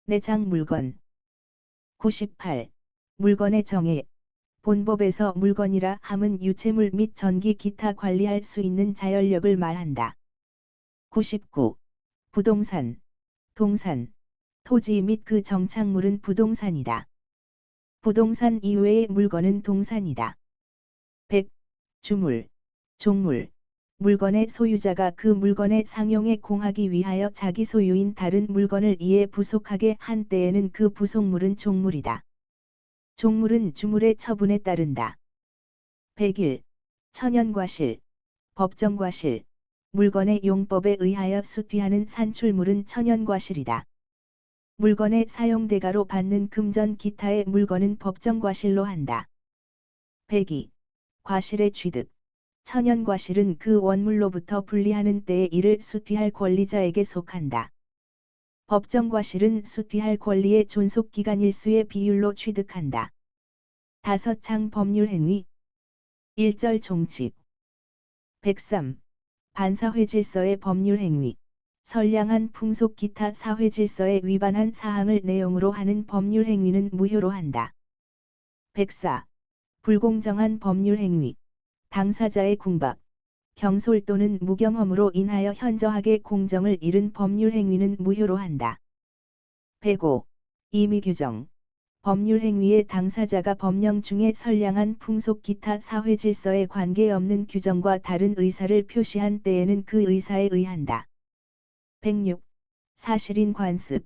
내장 물건. 98. 물건의 정의. 본법에서 물건이라 함은 유체물 및 전기 기타 관리할 수 있는 자연력을 말한다. 99. 부동산. 동산. 토지 및 그 정착물은 부동산이다. 부동산 이외의 물건은 동산이다. 100. 주물. 종물. 물건의 소유자가 그 물건의 상용에 공하기 위하여 자기 소유인 다른 물건을 이에 부속하게 한 때에는 그 부속물은 종물이다. 종물은 주물의 처분에 따른다. 101. 천연과실. 법정과실. 물건의 용법에 의하여 수취하는 산출물은 천연과실이다. 물건의 사용대가로 받는 금전 기타의 물건은 법정과실로 한다. 102. 과실의 취득. 천연과실은 그 원물로부터 분리하는 때에 이를 수취할 권리자에게 속한다. 법정과실은 수취할 권리의 존속기간 일수의 비율로 취득한다. 5장 법률행위. 1절 종칙. 103. 반사회질서의 법률행위. 선량한 풍속 기타 사회질서에 위반한 사항을 내용으로 하는 법률행위는 무효로 한다. 104. 불공정한 법률행위. 당사자의 궁박, 경솔 또는 무경험으로 인하여 현저하게 공정을 잃은 법률행위는 무효로 한다. 105. 임의규정. 법률행위의 당사자가 법령 중에 선량한 풍속 기타 사회질서에 관계없는 규정과 다른 의사를 표시한 때에는 그 의사에 의한다. 106. 사실인 관습.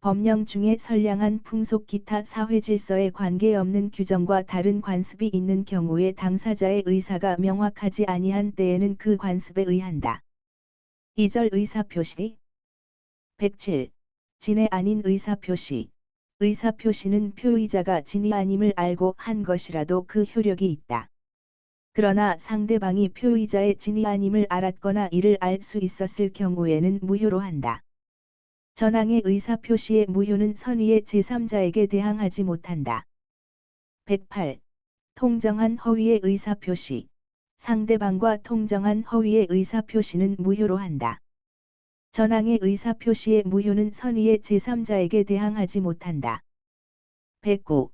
법령 중에 선량한 풍속 기타 사회질서에 관계없는 규정과 다른 관습이 있는 경우에 당사자의 의사가 명확하지 아니한 때에는 그 관습에 의한다. 2절 의사표시. 107. 진의 아닌 의사표시. 의사표시는 표의자가 진이 아님을 알고 한 것이라도 그 효력이 있다. 그러나 상대방이 표의자의 진이 아님을 알았거나 이를 알 수 있었을 경우에는 무효로 한다. 전항의 의사표시의 무효는 선의의 제3자에게 대항하지 못한다. 108. 통정한 허위의 의사표시. 상대방과 통정한 허위의 의사표시는 무효로 한다. 전항의 의사표시의 무효는 선의의 제3자에게 대항하지 못한다. 109.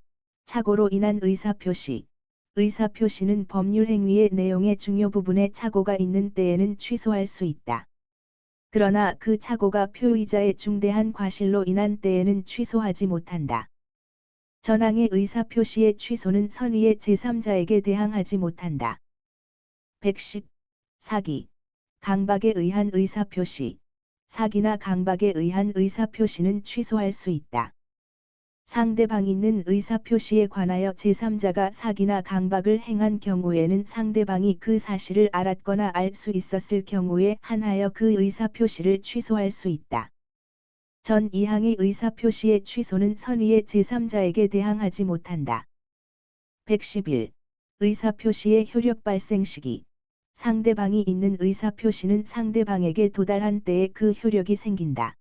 착오로 인한 의사표시. 의사표시는 법률행위의 내용의 중요 부분에 착오가 있는 때에는 취소할 수 있다. 그러나 그 착오가 표의자의 중대한 과실로 인한 때에는 취소하지 못한다. 전항의 의사표시의 취소는 선의의 제3자에게 대항하지 못한다. 110. 사기. 강박에 의한 의사표시. 사기나 강박에 의한 의사표시는 취소할 수 있다. 상대방 있는 의사표시에 관하여 제3자가 사기나 강박을 행한 경우에는 상대방이 그 사실을 알았거나 알 수 있었을 경우에 한하여 그 의사표시를 취소할 수 있다. 전 2항의 의사표시의 취소는 선의의 제3자에게 대항하지 못한다. 111. 의사표시의 효력 발생 시기. 상대방이 있는 의사표시는 상대방에게 도달한 때에 그 효력이 생긴다.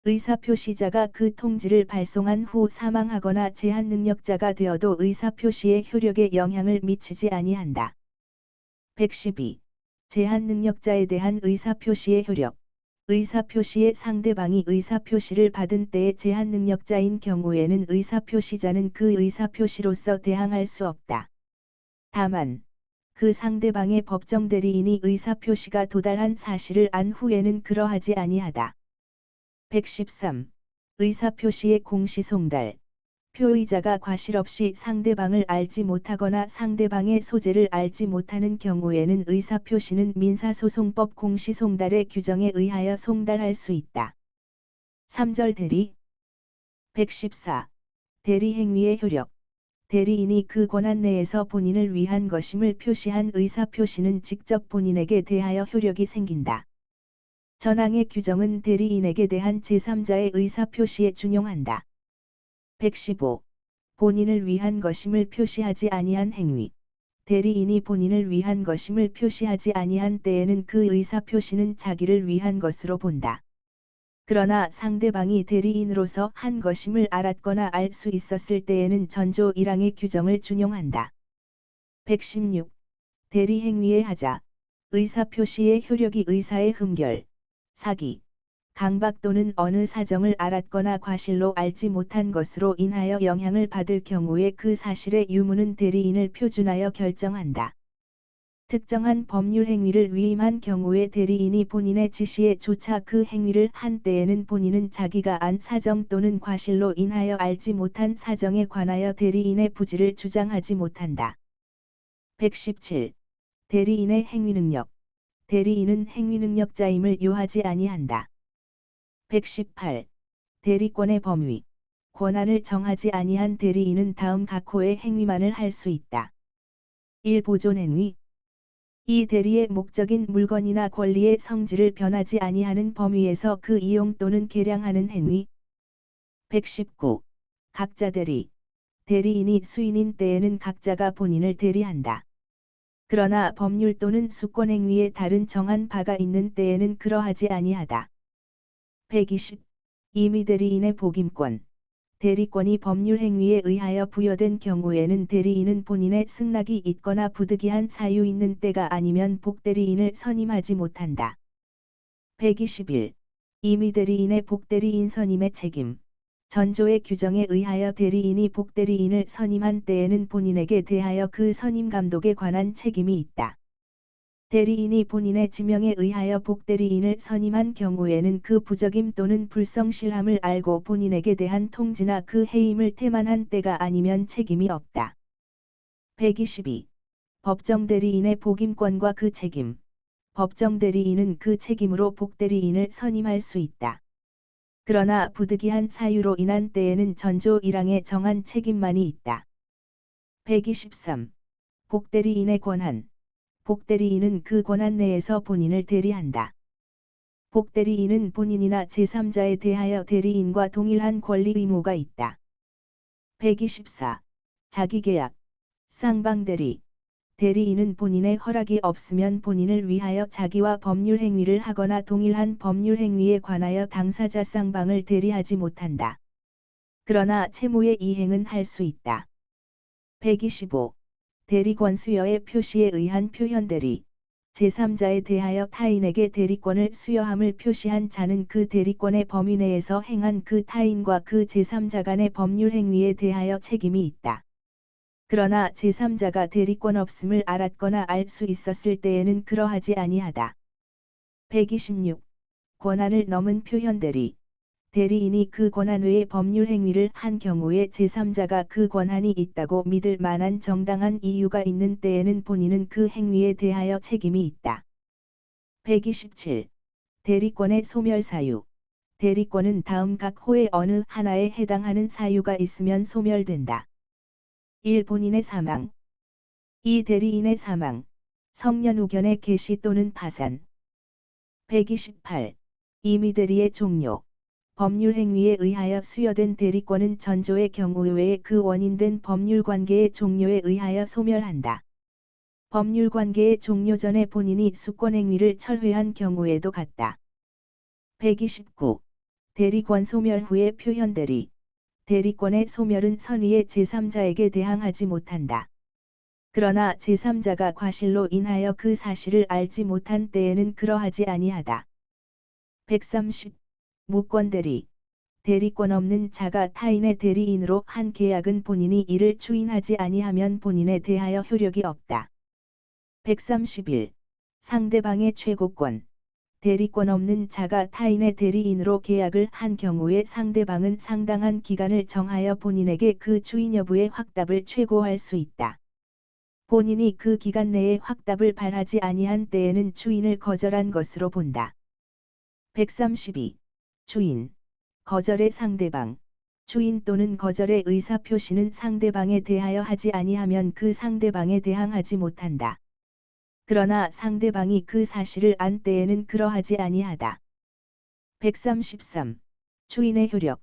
의사표시자가 그 통지를 발송한 후 사망하거나 제한능력자가 되어도 의사표시의 효력에 영향을 미치지 아니한다. 112. 제한능력자에 대한 의사표시의 효력. 의사표시의 상대방이 의사표시를 받은 때에 제한능력자인 경우에는 의사표시자는 그 의사표시로서 대항할 수 없다. 다만 그 상대방의 법정 대리인이 의사표시가 도달한 사실을 안 후에는 그러하지 아니하다. 113. 의사표시의 공시송달. 표의자가 과실 없이 상대방을 알지 못하거나 상대방의 소재를 알지 못하는 경우에는 의사표시는 민사소송법 공시송달의 규정에 의하여 송달할 수 있다. 3절 대리. 114. 대리행위의 효력. 대리인이 그 권한 내에서 본인을 위한 것임을 표시한 의사표시는 직접 본인에게 대하여 효력이 생긴다. 전항의 규정은 대리인에게 대한 제3자의 의사표시에 준용한다. 115. 본인을 위한 것임을 표시하지 아니한 행위. 대리인이 본인을 위한 것임을 표시하지 아니한 때에는 그 의사표시는 자기를 위한 것으로 본다. 그러나 상대방이 대리인으로서 한 것임을 알았거나 알 수 있었을 때에는 전조 1항의 규정을 준용한다. 116. 대리행위의 하자. 의사표시의 효력이 의사의 흠결, 사기, 강박 또는 어느 사정을 알았거나 과실로 알지 못한 것으로 인하여 영향을 받을 경우에 그 사실의 유무는 대리인을 표준하여 결정한다. 특정한 법률 행위를 위임한 경우에 대리인이 본인의 지시에 조차 그 행위를 한 때에는 본인은 자기가 안 사정 또는 과실로 인하여 알지 못한 사정에 관하여 대리인의 부지를 주장하지 못한다. 117. 대리인의 행위능력. 대리인은 행위능력자임을 요하지 아니한다. 118. 대리권의 범위. 권한을 정하지 아니한 대리인은 다음 각호의 행위만을 할 수 있다. 1. 보존행위. 이 대리의 목적인 물건이나 권리의 성질을 변하지 아니하는 범위에서 그 이용 또는 개량하는 행위. 119. 각자 대리. 대리인이 수인인 때에는 각자가 본인을 대리한다. 그러나 법률 또는 수권행위에 다른 정한 바가 있는 때에는 그러하지 아니하다. 120. 임의 대리인의 복임권. 대리권이 법률 행위에 의하여 부여된 경우에는 대리인은 본인의 승낙이 있거나 부득이한 사유 있는 때가 아니면 복대리인을 선임하지 못한다. 121. 임의 대리인의 복대리인 선임의 책임. 전조의 규정에 의하여 대리인이 복대리인을 선임한 때에는 본인에게 대하여 그 선임 감독에 관한 책임이 있다. 대리인이 본인의 지명에 의하여 복대리인을 선임한 경우에는 그 부적임 또는 불성실함을 알고 본인에게 대한 통지나 그 해임을 태만한 때가 아니면 책임이 없다. 122. 법정대리인의 복임권과 그 책임. 법정대리인은 그 책임으로 복대리인을 선임할 수 있다. 그러나 부득이한 사유로 인한 때에는 전조 1항에 정한 책임만이 있다. 123. 복대리인의 권한. 복대리인은 그 권한 내에서 본인을 대리한다. 복대리인은 본인이나 제3자에 대하여 대리인과 동일한 권리 의무가 있다. 124. 자기계약. 쌍방대리. 대리인은 본인의 허락이 없으면 본인을 위하여 자기와 법률 행위를 하거나 동일한 법률 행위에 관하여 당사자 쌍방을 대리하지 못한다. 그러나 채무의 이행은 할 수 있다. 125. 대리권 수여의 표시에 의한 표현대리. 제3자에 대하여 타인에게 대리권을 수여함을 표시한 자는 그 대리권의 범위 내에서 행한 그 타인과 그 제3자 간의 법률 행위에 대하여 책임이 있다. 그러나 제3자가 대리권 없음을 알았거나 알 수 있었을 때에는 그러하지 아니하다. 126. 권한을 넘은 표현대리. 대리인이 그 권한 외의 법률 행위를 한 경우에 제3자가 그 권한이 있다고 믿을 만한 정당한 이유가 있는 때에는 본인은 그 행위에 대하여 책임이 있다. 127. 대리권의 소멸 사유. 대리권은 다음 각 호의 어느 하나에 해당하는 사유가 있으면 소멸된다. 1. 본인의 사망. 2. 대리인의 사망. 성년후견의 개시 또는 파산. 128. 임의 대리의 종료. 법률 행위에 의하여 수여된 대리권은 전조의 경우 외에 그 원인된 법률 관계의 종료에 의하여 소멸한다. 법률 관계의 종료 전에 본인이 수권 행위를 철회한 경우에도 같다. 129. 대리권 소멸 후의 표현대리. 대리권의 소멸은 선의의 제3자에게 대항하지 못한다. 그러나 제3자가 과실로 인하여 그 사실을 알지 못한 때에는 그러하지 아니하다. 130. 무권대리. 대리권 없는 자가 타인의 대리인으로 한 계약은 본인이 이를 추인하지 아니하면 본인에 대하여 효력이 없다. 131. 상대방의 최고권. 대리권 없는 자가 타인의 대리인으로 계약을 한 경우에 상대방은 상당한 기간을 정하여 본인에게 그 추인 여부의 확답을 최고할 수 있다. 본인이 그 기간 내에 확답을 발하지 아니한 때에는 추인을 거절한 것으로 본다. 132. 추인. 거절의 상대방. 추인 또는 거절의 의사표시는 상대방에 대하여 하지 아니하면 그 상대방에 대항하지 못한다. 그러나 상대방이 그 사실을 안 때에는 그러하지 아니하다. 133. 추인의 효력.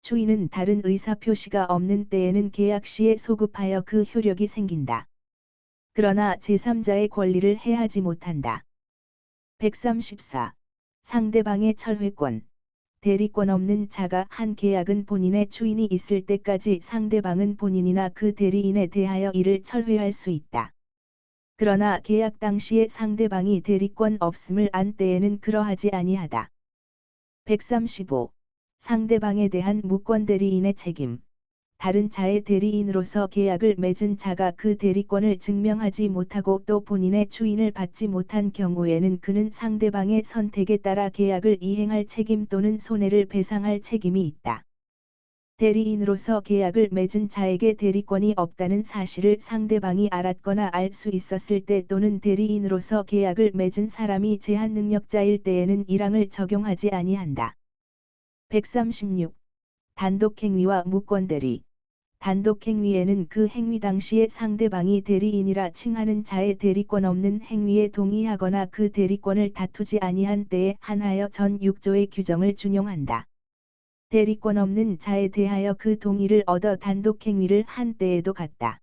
추인은 다른 의사표시가 없는 때에는 계약 시에 소급하여 그 효력이 생긴다. 그러나 제3자의 권리를 해하지 못한다. 134. 상대방의 철회권. 대리권 없는 자가 한 계약은 본인의 추인이 있을 때까지 상대방은 본인이나 그 대리인에 대하여 이를 철회할 수 있다. 그러나 계약 당시에 상대방이 대리권 없음을 안 때에는 그러하지 아니하다. 135. 상대방에 대한 무권 대리인의 책임. 다른 자의 대리인으로서 계약을 맺은 자가 그 대리권을 증명하지 못하고 또 본인의 추인을 받지 못한 경우에는 그는 상대방의 선택에 따라 계약을 이행할 책임 또는 손해를 배상할 책임이 있다. 대리인으로서 계약을 맺은 자에게 대리권이 없다는 사실을 상대방이 알았거나 알 수 있었을 때 또는 대리인으로서 계약을 맺은 사람이 제한 능력자일 때에는 1항을 적용하지 아니한다. 136. 단독행위와 무권대리. 단독행위에는 그 행위 당시에 상대방이 대리인이라 칭하는 자의 대리권 없는 행위에 동의하거나 그 대리권을 다투지 아니한 때에 한하여 전 6조의 규정을 준용한다. 대리권 없는 자에 대하여 그 동의를 얻어 단독행위를 한 때에도 같다.